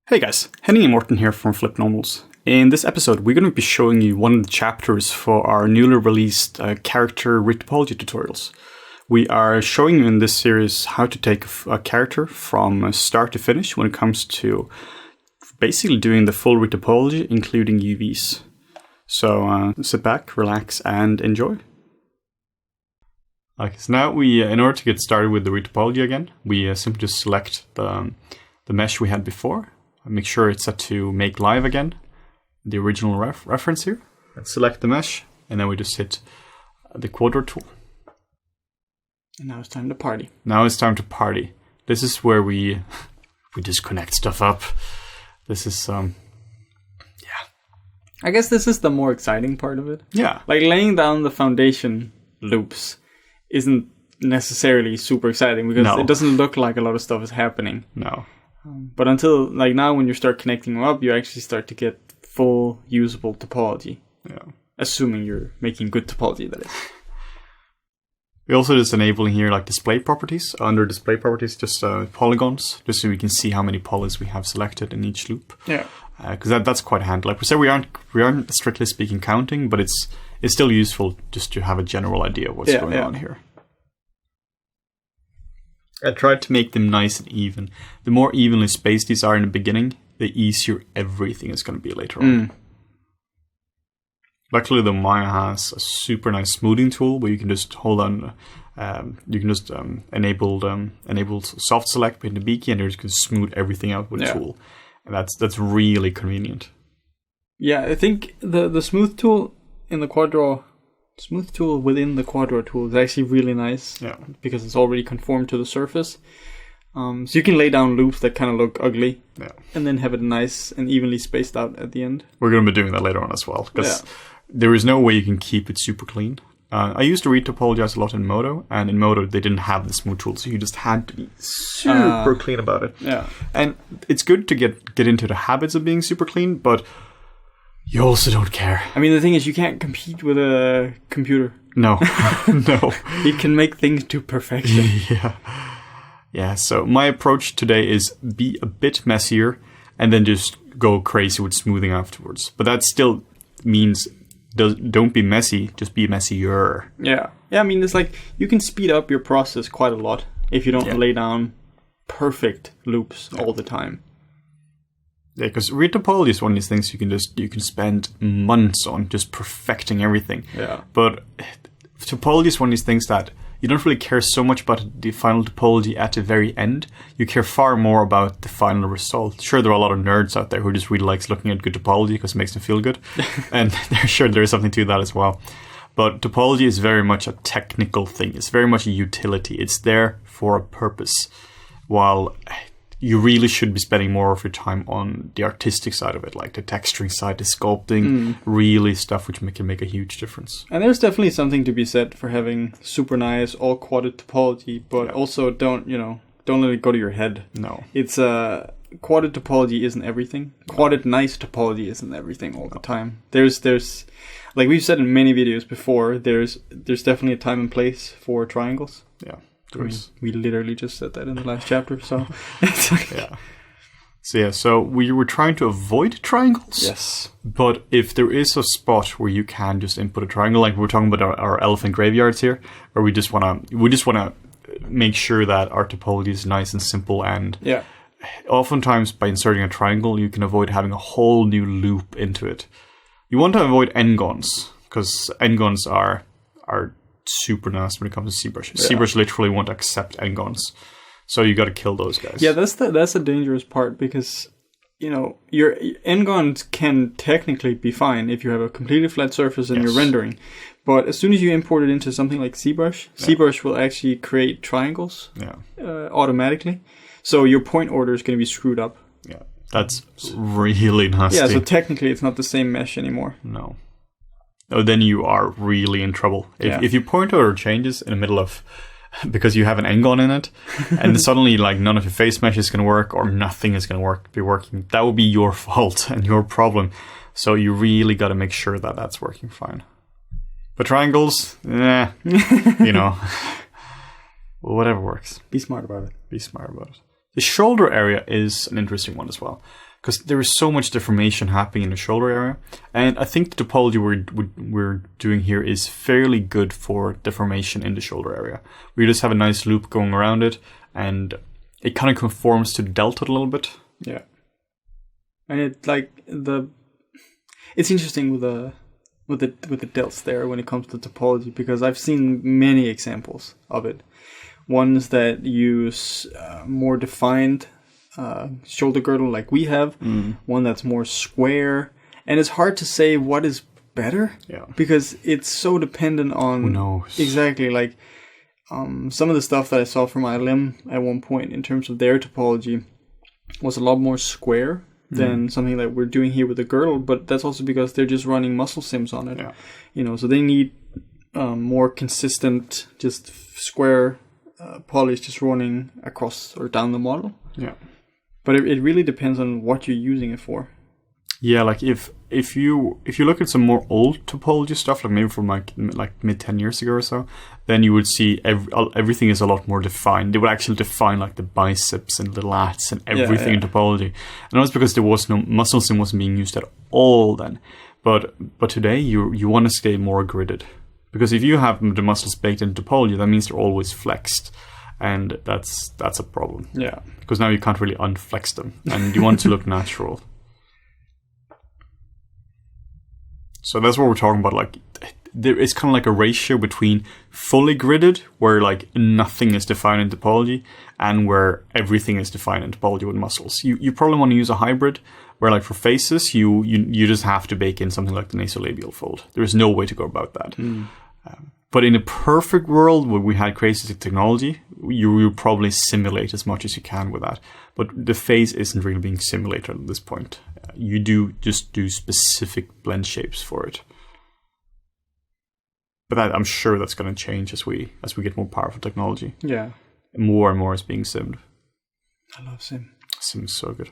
Hey guys, Henning and Morten here from FlippedNormals. In this episode, we're going to be showing you one of the chapters for our newly released character retopology tutorials. We are showing you in this series how to take a character from start to finish when it comes to basically doing the full retopology, including UVs. So sit back, relax, and enjoy. Okay, so now in order to get started with the retopology again, we simply just select the mesh we had before. Make sure it's set to make live again, the original reference here. Let's select the mesh, and then we just hit the quadro tool. And now it's time to party. Now it's time to party. This is where we just connect stuff up. This is, I guess this is the more exciting part of it. Yeah. Like laying down the foundation loops isn't necessarily super exciting because it doesn't look like a lot of stuff is happening. No. But until, like now when you start connecting them up, you actually start to get full usable topology. Yeah. Assuming you're making good topology, that is. We also just enabling here like display properties. Under display properties, just polygons, just so we can see how many polys we have selected in each loop. Yeah. Because that's quite handy. Like we said, we aren't strictly speaking counting, but it's still useful just to have a general idea of what's going on here. I tried to make them nice and even. The more evenly spaced these are in the beginning, the easier everything is going to be later on. Luckily, the Maya has a super nice smoothing tool where you can just hold on. You can just enable soft select with the B key, and you can smooth everything out with the tool, and that's really convenient. Yeah, I think the smooth tool in the quadro. Smooth tool within the quadro tool is actually really nice because it's already conformed to the surface. So you can lay down loops that kind of look ugly and then have it nice and evenly spaced out at the end. We're going to be doing that later on as well because there is no way you can keep it super clean. I used to retopologize a lot in Modo, and in Modo they didn't have the smooth tool, so you just had to be super clean about it. Yeah, and it's good to get into the habits of being super clean, but you also don't care. I mean, the thing is, you can't compete with a computer. No, no. It can make things to perfection. Yeah, so my approach today is be a bit messier and then just go crazy with smoothing afterwards. But that still means don't be messy, just be messier. Yeah, I mean, it's like you can speed up your process quite a lot if you don't lay down perfect loops all the time. Yeah, because retopology is one of these things you can spend months on just perfecting everything. Yeah. But topology is one of these things that you don't really care so much about the final topology at the very end. You care far more about the final result. Sure, there are a lot of nerds out there who just really likes looking at good topology because it makes them feel good. And sure, there is something to that as well. But topology is very much a technical thing. It's very much a utility. It's there for a purpose. While you really should be spending more of your time on the artistic side of it, like the texturing side, the sculpting, really stuff which can make a huge difference. And there's definitely something to be said for having super nice, all quaded topology, but also don't let it go to your head. No. It's quaded topology isn't everything. Quaded nice topology isn't everything all the time. There's like we've said in many videos before, there's definitely a time and place for triangles. Yeah. I mean, we literally just said that in the last chapter, so it's like... So we were trying to avoid triangles. Yes. But if there is a spot where you can just input a triangle, like we're talking about our elephant graveyards here, or we just wanna make sure that our topology is nice and simple, and oftentimes by inserting a triangle you can avoid having a whole new loop into it. You want to avoid n-gons, because n-gons are super nasty when it comes to ZBrush. ZBrush literally won't accept n-gons, so you got to kill those guys. Yeah, that's the dangerous part, because your n-gons can technically be fine if you have a completely flat surface and you're rendering, but as soon as you import it into something like ZBrush, ZBrush will actually create triangles automatically, so your point order is going to be screwed up. Yeah, that's really nasty. Yeah, so technically it's not the same mesh anymore. No. Oh, then you are really in trouble. If your point order changes in the middle of, because you have an n-gon in it, and suddenly like none of your face mesh is going to work, or nothing is going to be working, that will be your fault and your problem. So you really got to make sure that that's working fine. But triangles, whatever works. Be smart about it. Be smart about it. The shoulder area is an interesting one as well, because there is so much deformation happening in the shoulder area, and I think the topology we're doing here is fairly good for deformation in the shoulder area. We just have a nice loop going around it, and it kind of conforms to the deltoid a little bit. Yeah, and it's interesting with the delts there when it comes to topology, because I've seen many examples of it. Ones that use more defined shoulder girdle like we have, one that's more square, and it's hard to say what is better, because it's so dependent on... Who knows? Exactly, like some of the stuff that I saw from ILM at one point in terms of their topology was a lot more square than something that we're doing here with the girdle, but that's also because they're just running muscle sims on it. So they need more consistent, just square polys just running across or down the model. But it really depends on what you're using it for. Yeah, like if you look at some more old topology stuff, like maybe from like mid 10 years ago or so, then you would see everything is a lot more defined. They would actually define like the biceps and the lats and everything in topology. And that was because there was no muscle sim wasn't being used at all then. But today you want to stay more gridded, because if you have the muscles baked into topology, that means they're always flexed. And that's a problem. Yeah. Because now you can't really unflex them, and you want to look natural. So that's what we're talking about. Like, there is kind of like a ratio between fully gridded, where like nothing is defined in topology, and where everything is defined in topology with muscles. You probably want to use a hybrid, where like for faces, you just have to bake in something like the nasolabial fold. There is no way to go about that. But in a perfect world where we had crazy technology, you will probably simulate as much as you can with that. But the phase isn't really being simulated at this point. You do specific blend shapes for it. But I'm sure that's going to change as we get more powerful technology. Yeah. More and more is being simmed. I love sim. Sim is so good.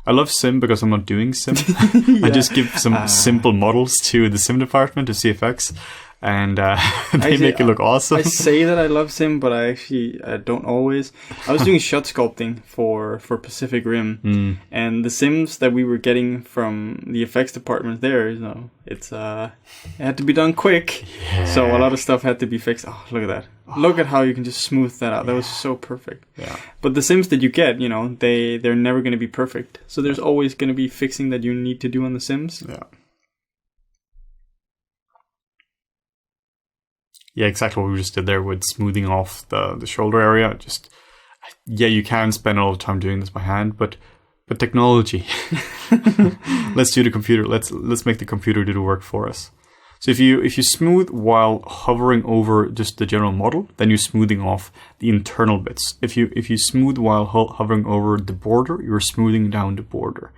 I love sim because I'm not doing sim. I just give some simple models to the sim department, to CFX, and they make it look awesome. I say that I love sim, but I actually don't always. I was doing shot sculpting for Pacific Rim, and the sims that we were getting from the effects department there, it had to be done quick. Yeah. So a lot of stuff had to be fixed. Oh, look at that. Look at how you can just smooth that out. That was so perfect. Yeah. But the sims that you get, they're never going to be perfect. So there's always going to be fixing that you need to do on the sims. Yeah. Yeah, exactly what we just did there with smoothing off the shoulder area. You can spend all the time doing this by hand, but technology. Let's do the computer. Let's make the computer do the work for us. So if you smooth while hovering over just the general model, then you're smoothing off the internal bits. If you smooth while hovering over the border, you're smoothing down the border.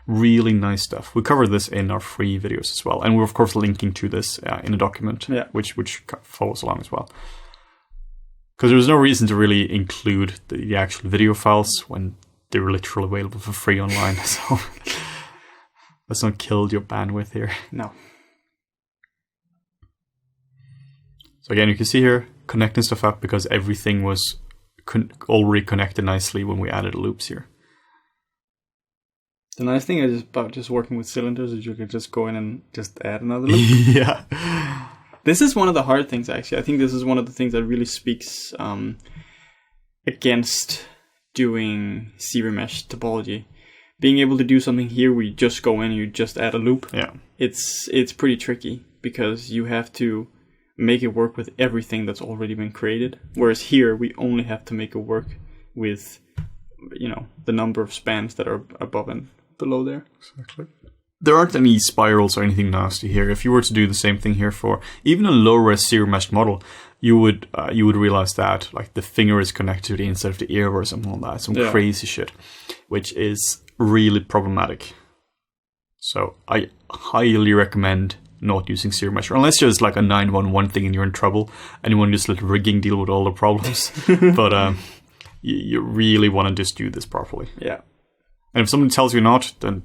Really nice stuff. We cover this in our free videos as well, and we're of course linking to this in a document, which follows along as well. Because there's no reason to really include the actual video files when they're literally available for free online. So let's not kill your bandwidth here. No. So again, you can see here connecting stuff up because everything was already connected nicely when we added loops here. The nice thing is about just working with cylinders is you can just go in and just add another loop. Yeah. This is one of the hard things, actually. I think this is one of the things that really speaks against doing C-remesh topology. Being able to do something here where you just go in and you just add a loop. Yeah. It's pretty tricky because you have to make it work with everything that's already been created. Whereas here, we only have to make it work with, the number of spans that are above and below there. Exactly. There aren't any spirals or anything nasty here. If you were to do the same thing here for even a low-res C-remesh model, you would realize that like the finger is connected to the inside of the ear or something like that. Some crazy shit, which is really problematic. So I highly recommend not using C-remesh, unless there's like a 911 thing and you're in trouble and you want to just let rigging deal with all the problems. But you really want to just do this properly. Yeah. And if somebody tells you not, then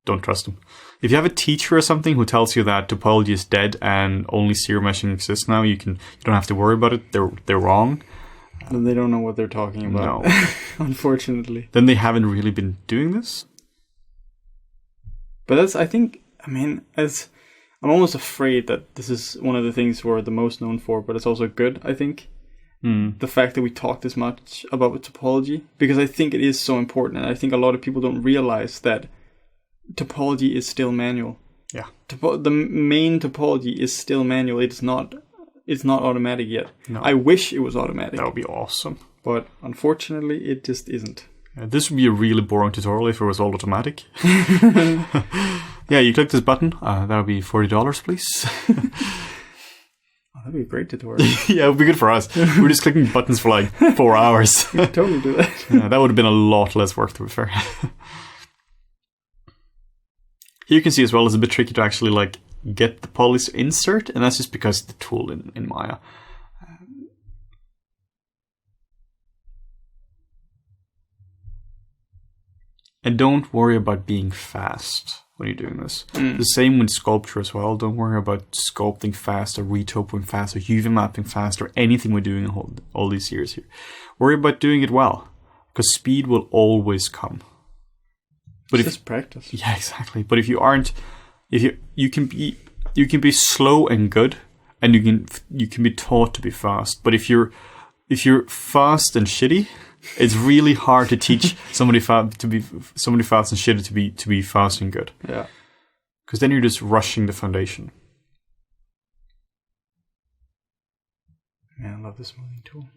don't trust them. If you have a teacher or something who tells you that topology is dead and only C-remeshing exists now, you don't have to worry about it. They're wrong. Then they don't know what they're talking about. No. Unfortunately. Then they haven't really been doing this. But that's, I think, I'm almost afraid that this is one of the things we're the most known for, but it's also good, I think. The fact that we talk this much about topology, because I think it is so important, and I think a lot of people don't realize that topology is still manual. Yeah. The main topology is still manual. It's not automatic yet. No. I wish it was automatic. That would be awesome. But unfortunately, it just isn't. This would be a really boring tutorial if it was all automatic. Yeah, you click this button. That would be $40, please. That'd be a great tutorial. Yeah, it would be good for us. We're just clicking buttons for like 4 hours. We could totally do that. Yeah, that would have been a lot less work, to be fair. Here you can see as well, it's a bit tricky to actually like get the polys to insert, and that's just because the tool in Maya. And don't worry about being fast when you're doing this. The same with sculpture as well. Don't worry about sculpting fast or retopoing fast or UV mapping fast or anything we're doing in all these years here. Worry about doing it well, because speed will always come. But it's just practice. Yeah, exactly. But if you aren't, you can be slow and good, and you can be taught to be fast. But if you're fast and shitty, it's really hard to teach somebody fast and shitty to be fast and good. Yeah. Because then you're just rushing the foundation. Man, I love this smoothing tool.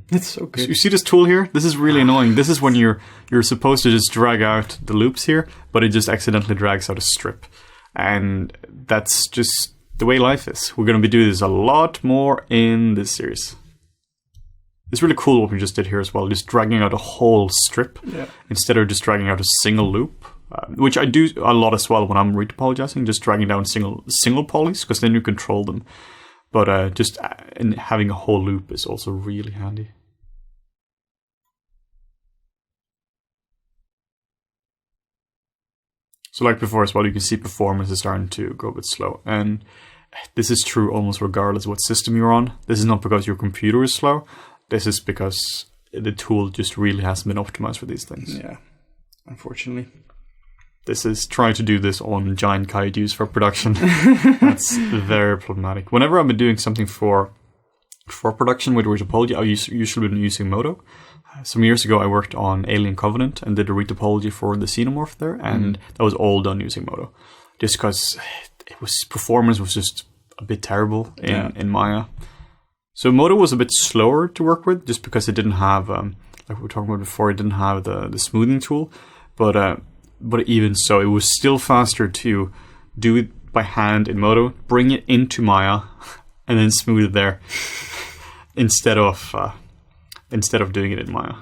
It's so good. You see this tool here? This is really annoying. This is when you're supposed to just drag out the loops here, but it just accidentally drags out a strip. And that's just the way life is. We're going to be doing this a lot more in this series. It's really cool what we just did here as well, just dragging out a whole strip instead of just dragging out a single loop, which I do a lot as well when I'm retopologizing, just dragging down single polys, because then you control them. But just having a whole loop is also really handy. So like before as well, you can see performance is starting to go a bit slow. And this is true almost regardless of what system you're on. This is not because your computer is slow. This is because the tool just really hasn't been optimized for these things. Yeah, unfortunately. This is trying to do this on giant kaiju's for production. That's very problematic. Whenever I've been doing something for production with retopology, I've usually been using Modo. Some years ago, I worked on Alien Covenant and did a retopology for the xenomorph there, and that was all done using Modo. Just because performance was just a bit terrible in Maya. So Modo was a bit slower to work with, just because it didn't have, like we were talking about before, it didn't have the smoothing tool. But even so, it was still faster to do it by hand in Modo, bring it into Maya, and then smooth it there, instead of doing it in Maya.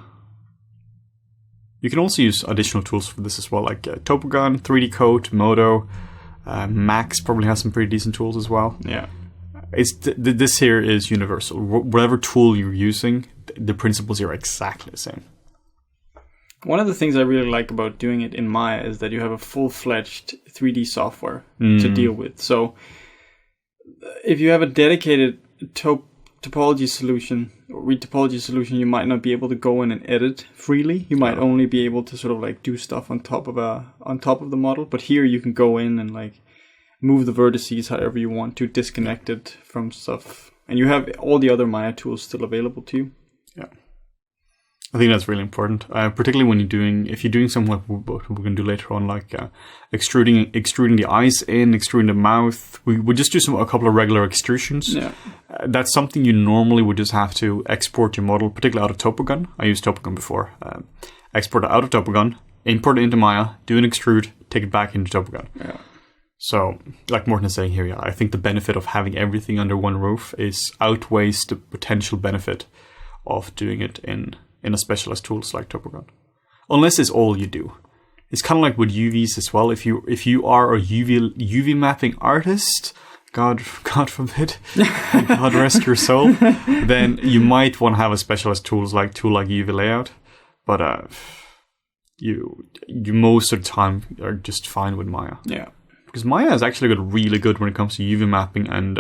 You can also use additional tools for this as well, like Topogon, 3D Coat, Modo. Max probably has some pretty decent tools as well. Yeah. This here is universal. Whatever tool you're using, the principles here are exactly the same. One of the things I really like about doing it in Maya is that you have a full-fledged 3D software to deal with. So if you have a dedicated topology solution or retopology solution, you might not be able to go in and edit freely. You might only be able to sort of like do stuff on top of the model. But here you can go in and like move the vertices however you want to, disconnect it from stuff, and you have all the other Maya tools still available to you. Yeah, I think that's really important, particularly when if you're doing something like what we're going to do later on, like extruding the eyes in, extruding the mouth. We just do a couple of regular extrusions. Yeah, that's something you normally would just have to export your model, particularly out of Topogon. I used Topogon before. Export it out of Topogon, import it into Maya, do an extrude, take it back into Topogon. Yeah. So, like Morten is saying here, I think the benefit of having everything under one roof outweighs the potential benefit of doing it in a specialized tools like Topogon. Unless it's all you do. It's kind of like with UVs as well. If you are a UV mapping artist, God forbid, God rest your soul, then you might want to have a specialized tool like UV layout. But you most of the time are just fine with Maya. Yeah. Because Maya has actually got really good when it comes to UV mapping and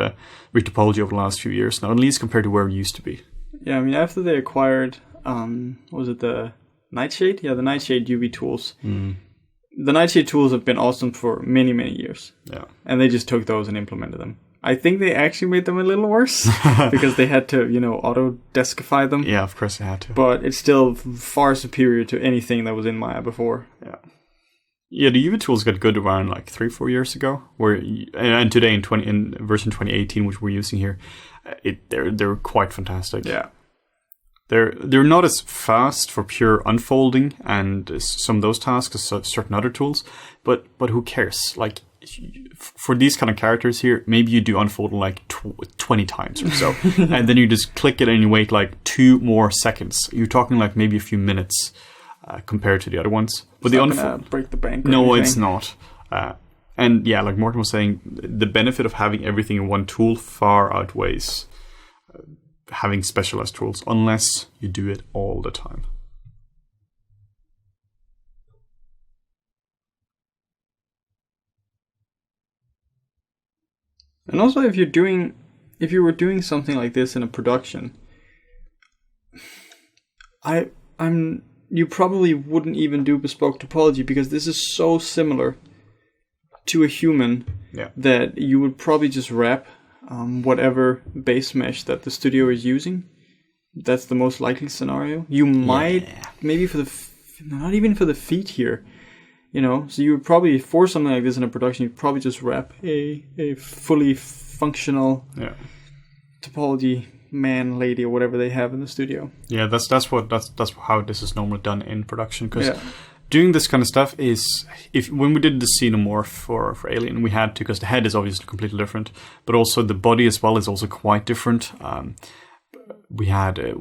retopology over the last few years now, at least compared to where it used to be. Yeah, I mean, after they acquired, was it the Nightshade? Yeah, the Nightshade UV tools. The Nightshade tools have been awesome for many, many years. Yeah. And they just took those and implemented them. I think they actually made them a little worse because they had to, auto-deskify them. Yeah, of course they had to. But it's still far superior to anything that was in Maya before. Yeah. Yeah, the UV tools got good around like 3-4 years ago. And today in version 2018, which we're using here, they're quite fantastic. Yeah. They're not as fast for pure unfolding and some of those tasks as certain other tools, but who cares? Like, for these kind of characters here, maybe you do unfold like 20 times or so, and then you just click it and you wait like 2 more seconds. You're talking like maybe a few minutes compared to the other ones. But it's not gonna break the bank. No, it's not. And yeah, like Morten was saying, the benefit of having everything in one tool far outweighs having specialized tools, unless you do it all the time. And also, if you were doing something like this in a production, you probably wouldn't even do bespoke topology because this is so similar to a human that you would probably just wrap whatever base mesh that the studio is using. That's the most likely scenario. You might, maybe not even for the feet here, so you would probably, for something like this in a production, you'd probably just wrap a fully functional topology man, lady, or whatever they have in the studio. Yeah, that's how this is normally done in production, because doing this kind of stuff is, when we did the xenomorph for Alien, we had to, because the head is obviously completely different, but also the body as well is also quite different. We had a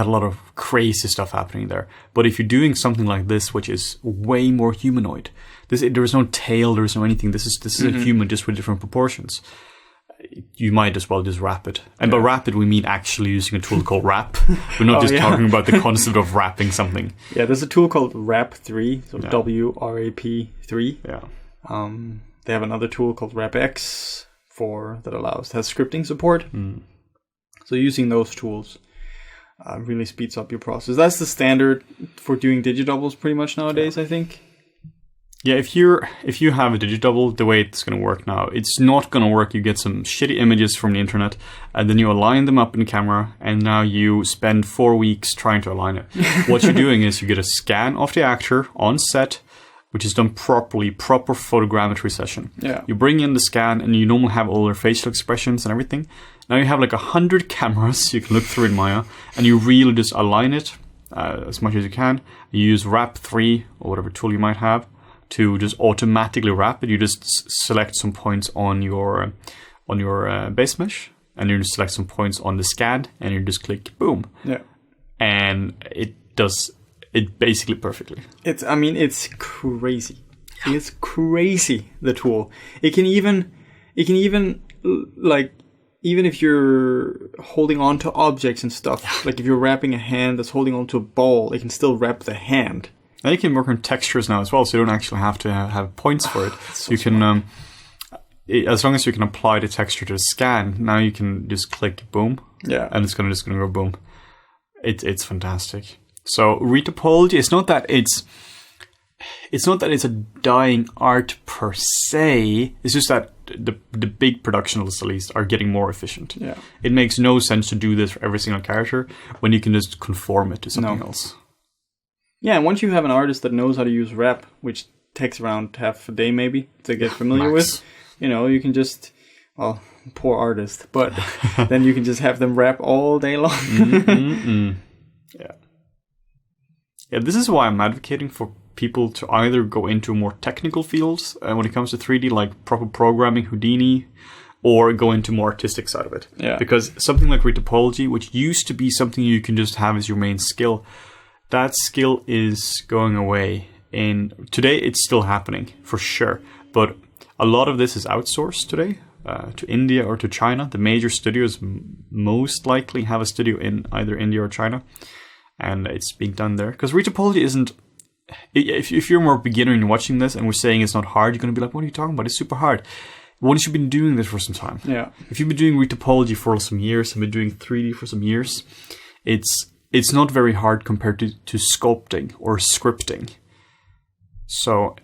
lot of crazy stuff happening there. But if you're doing something like this, which is way more humanoid, there is no tail, there is no anything. This is a human just with different proportions. You might as well just wrap it. And by wrap it, we mean actually using a tool called wrap. We're not talking about the concept of wrapping something. Yeah, there's a tool called Wrap3, so WRAP3. Yeah. They have another tool called WrapX has scripting support. So using those tools really speeds up your process. That's the standard for doing digidoubles pretty much nowadays, I think. Yeah, if you have a digidouble, the way it's going to work now, it's not going to work. You get some shitty images from the internet, and then you align them up in camera, and now you spend 4 weeks trying to align it. What you're doing is you get a scan of the actor on set, which is done properly, proper photogrammetry session. Yeah. You bring in the scan, and you normally have all their facial expressions and everything. Now you have like 100 cameras you can look through in Maya, and you really just align it as much as you can. You use Wrap3 or whatever tool you might have to just automatically wrap it. You just select some points on your base mesh, and you just select some points on the scan, and you just click boom. Yeah. And it does it basically perfectly. It's crazy. It's crazy, the tool. It can even like, even if you're holding on to objects and stuff, like if you're wrapping a hand that's holding on to a ball, it can still wrap the hand. And you can work on textures now as well, so you don't actually have to have points for it. So you can, as long as you can apply the texture to the scan, now you can just click boom, and it's just gonna go boom. It's fantastic. So retopology, it's not that it's a dying art per se. It's just that the big productionalists at least are getting more efficient. Yeah, it makes no sense to do this for every single character when you can just conform it to something else. Yeah, and once you have an artist that knows how to use wrap, which takes around half a day maybe to get familiar with, you can just, well, poor artist, but then you can just have them wrap all day long. Yeah, this is why I'm advocating for people to either go into more technical fields when it comes to 3D, like proper programming, Houdini, or go into more artistic side of it. Yeah. Because something like retopology, which used to be something you can just have as your main skill, that skill is going away. And today it's still happening, for sure. But a lot of this is outsourced today to India or to China. The major studios most likely have a studio in either India or China. And it's being done there. Because retopology isn't... If you're more beginner and watching this and we're saying it's not hard, you're going to be like, what are you talking about? It's super hard. Once you've been doing this for some time. Yeah. If you've been doing retopology for some years and been doing 3D for some years, it's not very hard compared to sculpting or scripting. So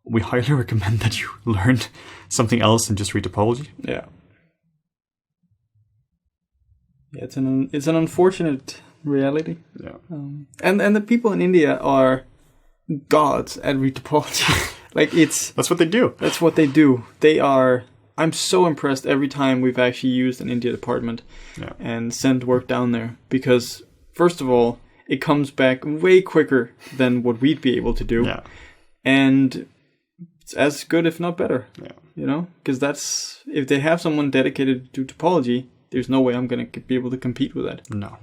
we highly recommend that you learn something else than just retopology. Yeah. Yeah, it's an unfortunate reality. Yeah. And the people in India are gods at retopology. Like that's what they do. That's what they do. They are. I'm so impressed every time we've actually used an India department and sent work down there, because first of all, it comes back way quicker than what we'd be able to do, and it's as good, if not better. Yeah. You know, because that's, if they have someone dedicated to topology, there's no way I'm going to be able to compete with that. No.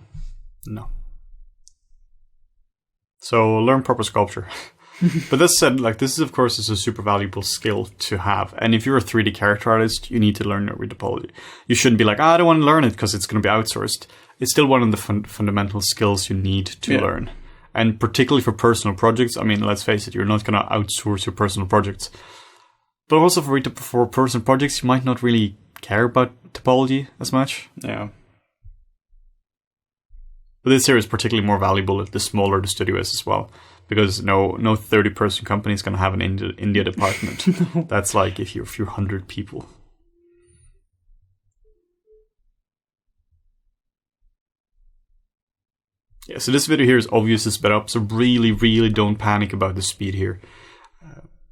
So learn proper sculpture. But that said, like, this is, of course, is a super valuable skill to have. And if you're a 3D character artist, you need to learn retopology. You shouldn't be like, I don't want to learn it because it's going to be outsourced. It's still one of the fundamental skills you need to learn. And particularly for personal projects, I mean, let's face it, you're not going to outsource your personal projects. But also for personal projects, you might not really care about topology as much. Yeah. But this here is particularly more valuable the smaller the studio is as well, because no 30-person company is going to have an India department. No. That's like if you're a few hundred people. Yeah, so this video here is obviously sped up, so really, really don't panic about the speed here.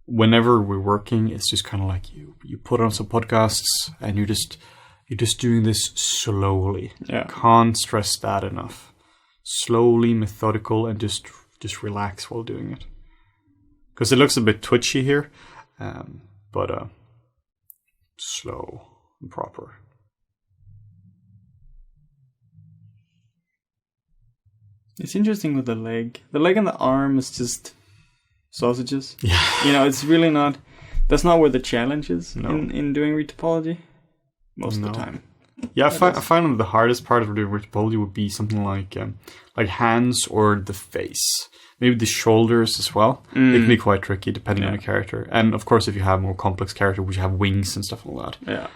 Whenever we're working, it's just kind of like you put on some podcasts and you're just doing this slowly. Yeah. Can't stress that enough. Slowly, methodical, and just relax while doing it. Because it looks a bit twitchy here, but slow and proper. It's interesting with the leg. The leg and the arm is just sausages. Yeah. You know, it's really not... That's not where the challenge is in doing retopology. Most of the time. Yeah, I find the hardest part of doing retopology would be something like hands or the face. Maybe the shoulders as well. It can be quite tricky depending on the character. And of course, if you have more complex character, which have wings and stuff like that. Yeah.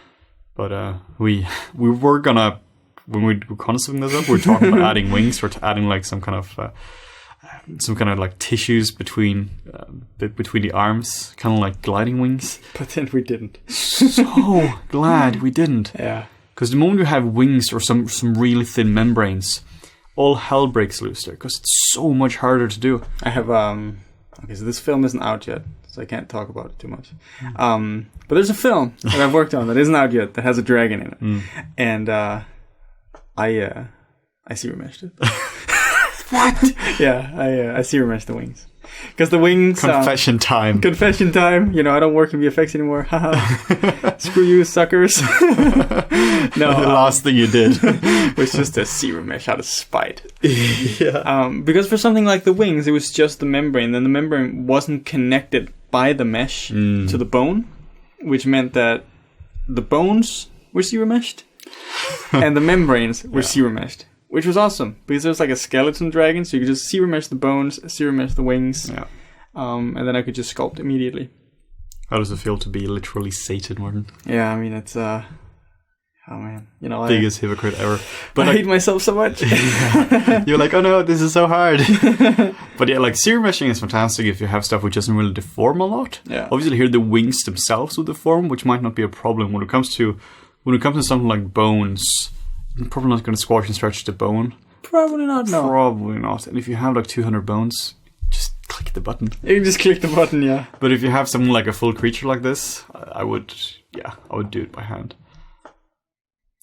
But we were gonna, when we were concepting this up, we were talking about adding wings, or adding like some kind of like tissues between the arms, kind of like gliding wings. But then we didn't. So glad we didn't. Yeah. Because the moment you have wings or some really thin membranes, all hell breaks loose there, because it's so much harder to do. I have okay, so this film isn't out yet, so I can't talk about it too much. But there's a film that I've worked on that isn't out yet that has a dragon in it, and I sear meshed it. What? Yeah, I sear meshed the wings. Because the wings... Confession time. Confession time. You know, I don't work in VFX anymore. Screw you, suckers. No, the last thing you did was just a sear mesh out of spite. Yeah. Because for something like the wings, it was just the membrane. Then the membrane wasn't connected by the mesh to the bone, which meant that the bones were sear meshed and the membranes were sear meshed. Which was awesome, because there's like a skeleton dragon, so you could just sear mesh the bones, sear mesh the wings, and then I could just sculpt immediately. How does it feel to be literally sated, Martin? Yeah, I mean, it's, oh man, you know, biggest hypocrite ever. But I hate myself so much. You're like, oh no, this is so hard. But yeah, like sear meshing is fantastic if you have stuff which doesn't really deform a lot. Yeah. Obviously here the wings themselves will deform, which might not be a problem when it comes to something like bones. You're probably not going to squash and stretch the bone. Probably not, no. Probably not. And if you have like 200 bones, just click the button. You can just click the button, yeah. But if you have something like a full creature like this, I would do it by hand.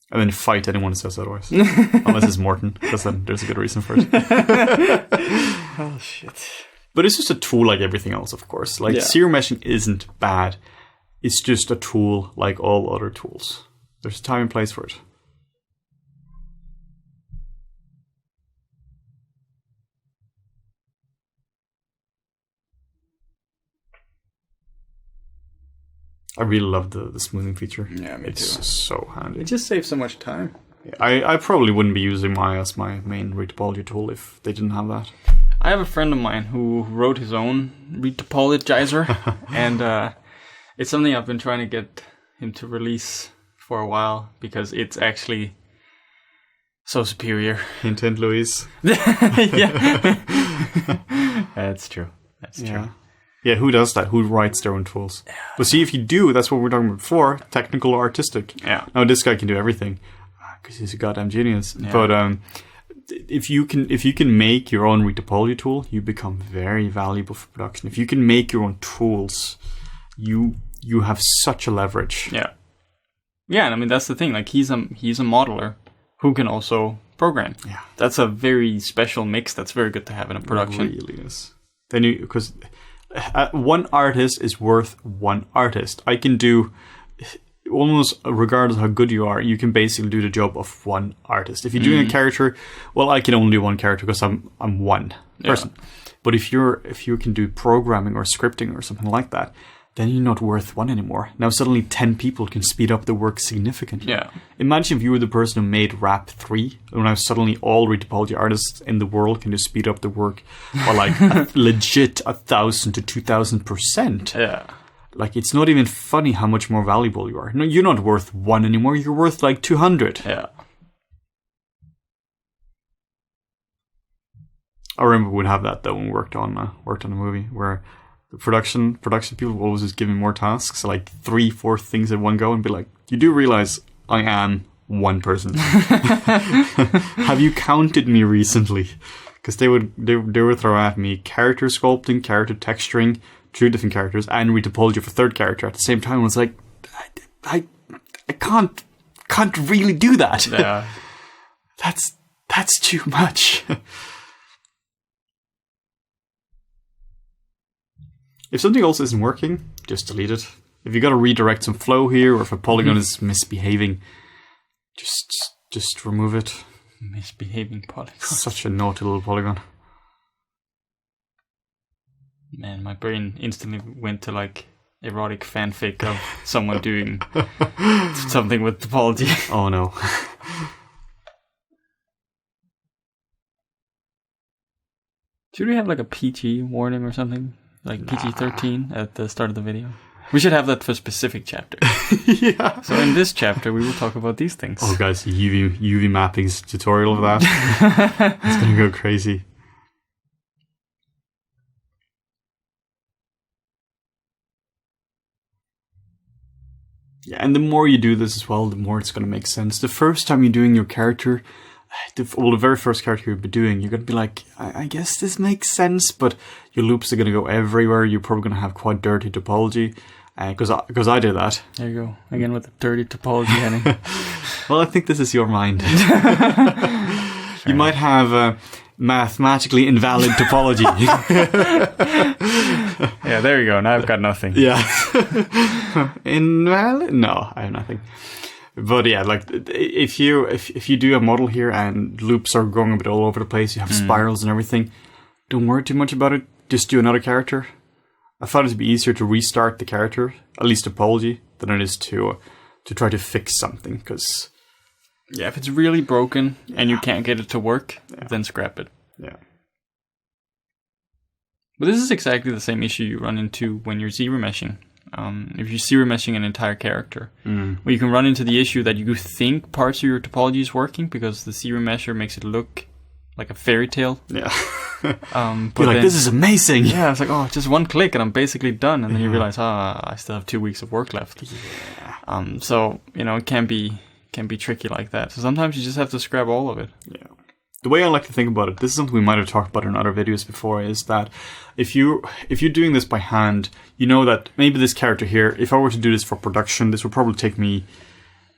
And then fight anyone who says otherwise. Unless it's Morton, because then there's a good reason for it. Oh, shit. But it's just a tool like everything else, of course. Like, sear meshing isn't bad. It's just a tool like all other tools. There's a time and place for it. I really love the smoothing feature. Yeah, me too. It's so handy. It just saves so much time. I probably wouldn't be using Maya as my main retopology tool if they didn't have that. I have a friend of mine who wrote his own Retopologizer, and it's something I've been trying to get him to release for a while, because it's actually So superior. Hint, hint, Louise. Yeah. That's true. That's true. Yeah, who does that? Who writes their own tools? Yeah. But see, if you do, that's what we were talking about before, technical or artistic. Yeah. Now, this guy can do everything because he's a goddamn genius. Yeah. But if you can make your own retopology tool, you become very valuable for production. If you can make your own tools, you have such a leverage. Yeah. Yeah, and I mean, that's the thing. Like, he's a modeler who can also program. Yeah. That's a very special mix that's very good to have in a production. It really is. Then because one artist is worth one artist. I can do, almost regardless of how good you are, you can basically do the job of one artist. If you're doing a character, well, I can only do one character because I'm one person. But if you can do programming or scripting or something like that, then you're not worth one anymore. Now suddenly 10 people can speed up the work significantly. Yeah. Imagine if you were the person who made Rap 3, and now suddenly all retopology artists in the world can just speed up the work by like legit 1,000 to 2,000%. Yeah. Like, it's not even funny how much more valuable you are. No, you're not worth one anymore. You're worth like 200. Yeah. I remember we'd have that though when we worked on a movie where the production people would always just give me more tasks, so like 3-4 things at one go, and be like, "You do realize I am one person? Have you counted me recently?" Because they would throw at me character sculpting, character texturing, 2 different characters, and retopology for 3rd character at the same time. I was like, I can't really do that. Yeah. That's too much. If something else isn't working, just delete it. If you got to redirect some flow here, or if a polygon is misbehaving, just remove it. Misbehaving polygon. Such a naughty little polygon. Man, my brain instantly went to like erotic fanfic of someone doing something with topology. Oh no. Should we have like a PG warning or something? Like PG-13 at the start of the video? We should have that for a specific chapter. Yeah. So in this chapter, we will talk about these things. Oh, guys, UV mapping's tutorial of that. It's going to go crazy. Yeah, and the more you do this as well, the more it's going to make sense. The first time you're doing your character, the very first character you'll be doing, you're going to be like, I guess this makes sense, but your loops are going to go everywhere. You're probably going to have quite dirty topology, because I did that. There you go. Again with the dirty topology heading. Well, I think this is your mind. You might have mathematically invalid topology. Yeah, there you go. Now I've got nothing. Yeah. Invalid? No, I have nothing. But yeah, like if you do a model here and loops are going a bit all over the place, you have spirals and everything, don't worry too much about it. Just do another character. I thought it'd be easier to restart the character, at least topology, than it is to try to fix something. Because yeah, if it's really broken and you can't get it to work, then scrap it. Yeah. But this is exactly the same issue you run into when you're Z-remeshing. If you're Z-remeshing an entire character, where you can run into the issue that you think parts of your topology is working because the Z-remesher makes it look like a fairy tale. Yeah. But you're like, this is amazing. Yeah, it's like, oh, just one click and I'm basically done. And then you realize, I still have 2 weeks of work left. Yeah. So, it can be tricky like that. So sometimes you just have to scrap all of it. Yeah. The way I like to think about it, this is something we might have talked about in other videos before, is that if you're doing this by hand, you know that maybe this character here, if I were to do this for production, this would probably take me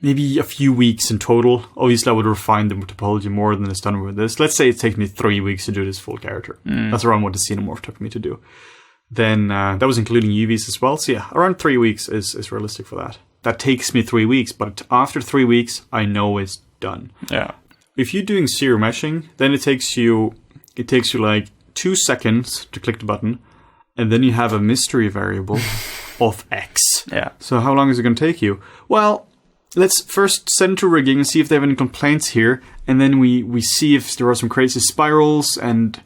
maybe a few weeks in total. Obviously, I would refine the topology more than it's done with this. Let's say it takes me 3 weeks to do this full character. That's around what the xenomorph took me to do. Then that was including UVs as well. So yeah, around 3 weeks is realistic for that. That takes me 3 weeks, but after 3 weeks, I know it's done. Yeah. If you're doing zero meshing, then it takes you like 2 seconds to click the button, and then you have a mystery variable of X. Yeah. So how long is it going to take you? Well, let's first send to rigging and see if they have any complaints here, and then we see if there are some crazy spirals, and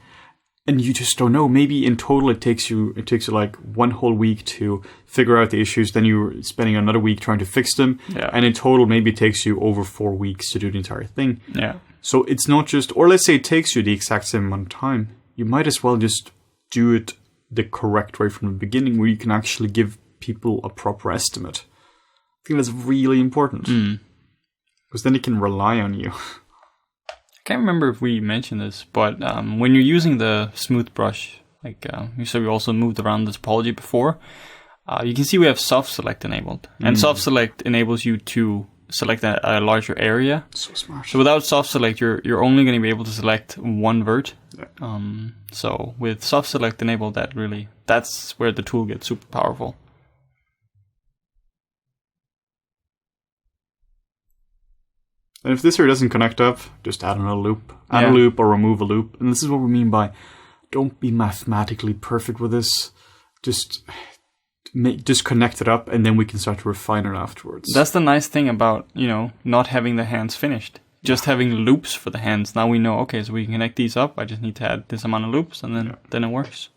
And you just don't know. Maybe in total it takes you like one whole week to figure out the issues. Then you're spending another week trying to fix them. Yeah. And in total, maybe it takes you over 4 weeks to do the entire thing. Yeah. So it's not just, or let's say it takes you the exact same amount of time. You might as well just do it the correct way from the beginning, where you can actually give people a proper estimate. I think that's really important. Because then they can rely on you. I can't remember if we mentioned this, but when you're using the smooth brush, like you said, we also moved around the topology before, you can see we have soft select enabled. And soft select enables you to select a larger area. So smart. So without soft select, you're only going to be able to select one vert. Yeah. So with soft select enabled, that's where the tool gets super powerful. And if this here doesn't connect up, just add another loop. Add a loop or remove a loop. And this is what we mean by don't be mathematically perfect with this. Just connect it up, and then we can start to refine it afterwards. That's the nice thing about, not having the hands finished. Just having loops for the hands. Now we know, okay, so we can connect these up. I just need to add this amount of loops, and then it works.